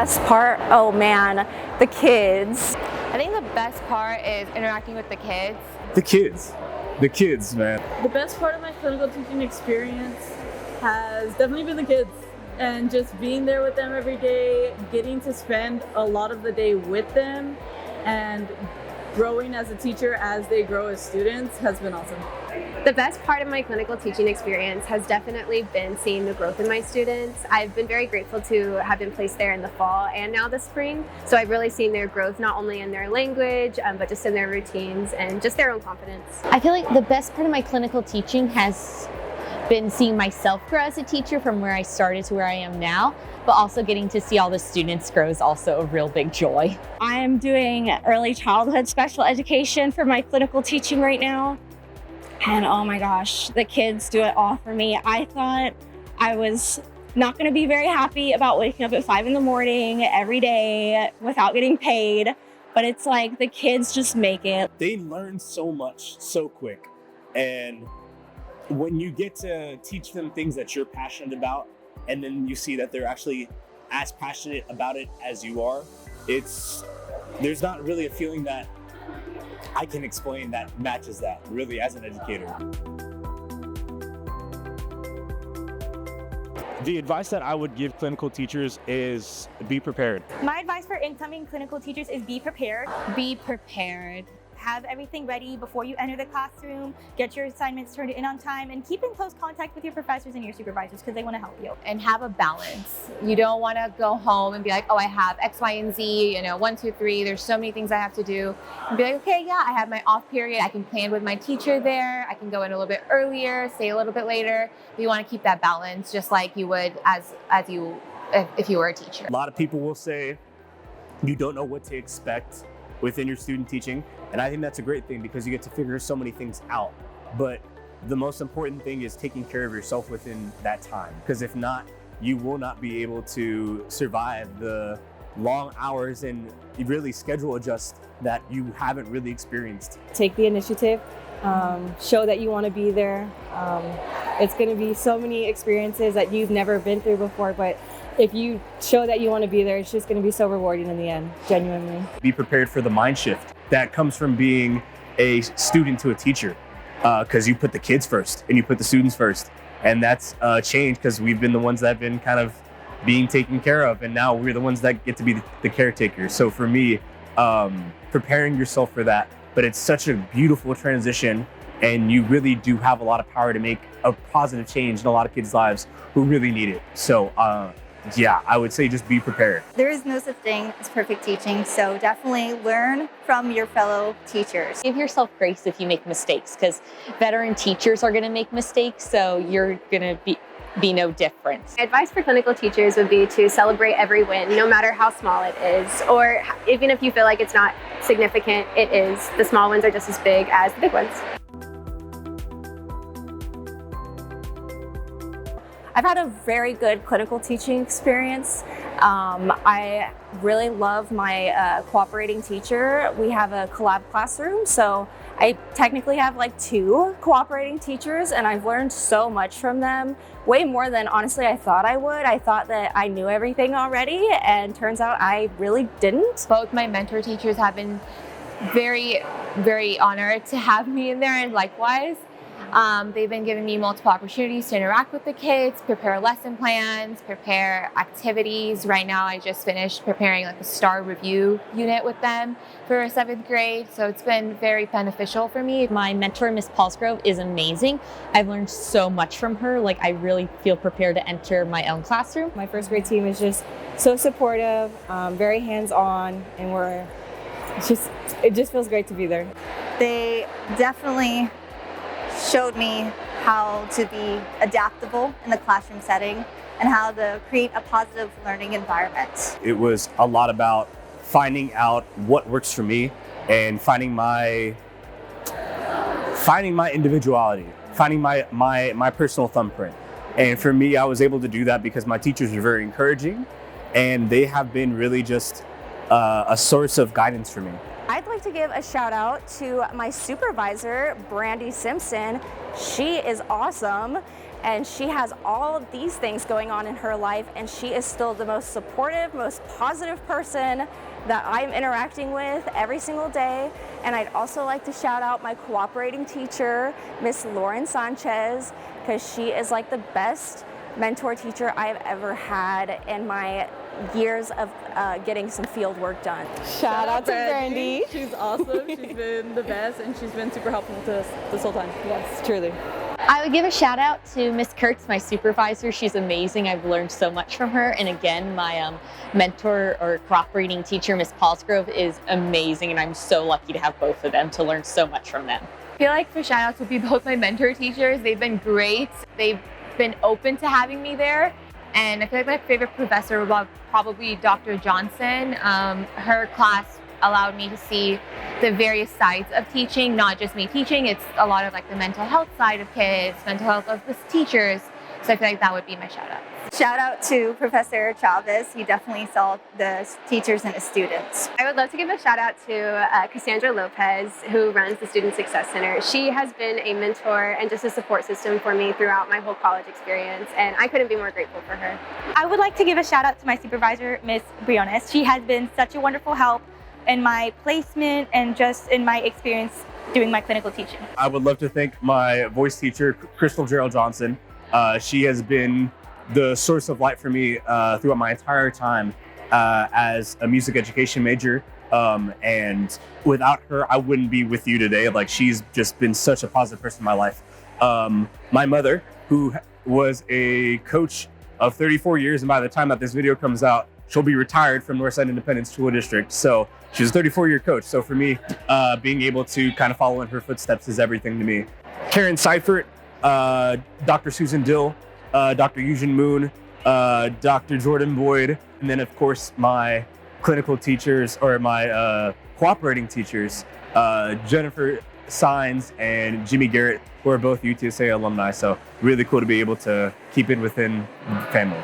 best part, oh man, the kids. I think the best part is interacting with the kids. The kids, man. The best part of my clinical teaching experience has definitely been the kids, and just being there with them every day, getting to spend a lot of the day with them, and growing as a teacher as they grow as students has been awesome. The best part of my clinical teaching experience has definitely been seeing the growth in my students. I've been very grateful to have been placed there in the fall and now this spring. So I've really seen their growth, not only in their language, but just in their routines and just their own confidence. I feel like the best part of my clinical teaching has been seeing myself grow as a teacher from where I started to where I am now, but also getting to see all the students grow is also a real big joy. I'm doing early childhood special education for my clinical teaching right now. And oh my gosh, the kids do it all for me. I thought I was not going to be very happy about waking up at 5 in the morning every day without getting paid, but it's like the kids just make it. They learn so much so quick, and when you get to teach them things that you're passionate about, and then you see that they're actually as passionate about it as you are, there's not really a feeling that I can explain that matches that, really, as an educator. The advice that I would give clinical teachers is be prepared. My advice for incoming clinical teachers is be prepared. Be prepared. Have everything ready before you enter the classroom, get your assignments turned in on time, and keep in close contact with your professors and your supervisors because they want to help you. And have a balance. You don't want to go home and be like, oh, I have X, Y, and Z, 1, 2, 3, there's so many things I have to do. And be like, okay, yeah, I have my off period. I can plan with my teacher there. I can go in a little bit earlier, stay a little bit later. But you want to keep that balance just like you would if you were a teacher. A lot of people will say you don't know what to expect within your student teaching. And I think that's a great thing because you get to figure so many things out. But the most important thing is taking care of yourself within that time. Because if not, you will not be able to survive the long hours and really schedule adjust that you haven't really experienced. Take the initiative, show that you want to be there. It's going to be so many experiences that you've never been through before, but if you show that you want to be there, it's just going to be so rewarding in the end, genuinely. Be prepared for the mind shift that comes from being a student to a teacher, because you put the kids first and you put the students first. And that's changed because we've been the ones that have been kind of being taken care of, and now we're the ones that get to be the caretakers. So for me, preparing yourself for that, but it's such a beautiful transition, and you really do have a lot of power to make a positive change in a lot of kids' lives who really need it. So yeah, I would say just be prepared. There is no such thing as perfect teaching, so definitely learn from your fellow teachers. Give yourself grace if you make mistakes, because veteran teachers are going to make mistakes, so you're going to be no different. Advice for clinical teachers would be to celebrate every win, no matter how small it is, or even if you feel like it's not significant, it is. The small ones are just as big as the big ones. I've had a very good clinical teaching experience. I really love my cooperating teacher. We have a collab classroom, so I technically have like 2 cooperating teachers, and I've learned so much from them, way more than honestly I thought I would. I thought that I knew everything already, and turns out I really didn't. Both my mentor teachers have been very, very honored to have me in there, and likewise. They've been giving me multiple opportunities to interact with the kids, prepare lesson plans, prepare activities. Right now, I just finished preparing like a STAR review unit with them for 7th grade. So it's been very beneficial for me. My mentor, Miss Paulsgrove, is amazing. I've learned so much from her. Like, I really feel prepared to enter my own classroom. My 1st grade team is just so supportive, very hands-on, and it just feels great to be there. They definitely showed me how to be adaptable in the classroom setting and how to create a positive learning environment. It was a lot about finding out what works for me and finding my individuality, finding my personal thumbprint. And for me, I was able to do that because my teachers were very encouraging, and they have been really just a source of guidance for me. I'd like to give a shout out to my supervisor, Brandy Simpson. She is awesome, and she has all of these things going on in her life, and she is still the most supportive, most positive person that I'm interacting with every single day. And I'd also like to shout out my cooperating teacher, Miss Lauren Sanchez, because she is like the best mentor teacher I've ever had in my years of getting some field work done. Shout out to Brandy. She's awesome. She's been the best, and she's been super helpful to us this whole time. Yes, truly. I would give a shout out to Miss Kurtz, my supervisor. She's amazing. I've learned so much from her. And again, my mentor or cooperating teacher, Miss Paulsgrove, is amazing. And I'm so lucky to have both of them to learn so much from them. I feel like for shout outs would be both my mentor teachers. They've been great. They've been open to having me there. And I feel like my favorite professor was probably Dr. Johnson. Her class allowed me to see the various sides of teaching, not just me teaching. It's a lot of like the mental health side of kids, mental health of the teachers. So I feel like that would be my shout out. Shout out to Professor Chavez. He definitely saw the teachers and the students. I would love to give a shout out to Cassandra Lopez, who runs the Student Success Center. She has been a mentor and just a support system for me throughout my whole college experience, and I couldn't be more grateful for her. I would like to give a shout out to my supervisor, Miss Briones. She has been such a wonderful help in my placement and just in my experience doing my clinical teaching. I would love to thank my voice teacher, Crystal Gerald Johnson. She has been the source of light for me throughout my entire time as a music education major. And without her, I wouldn't be with you today. Like, she's just been such a positive person in my life. My mother, who was a coach of 34 years, and by the time that this video comes out, she'll be retired from Northside Independent School District. So she's a 34-year coach. So for me, being able to kind of follow in her footsteps is everything to me. Karen Seifert, Dr. Susan Dill, Dr. Eugene Moon, Dr. Jordan Boyd, and then of course my clinical teachers, or my cooperating teachers, Jennifer Sines and Jimmy Garrett, who are both UTSA alumni. So really cool to be able to keep it within the family.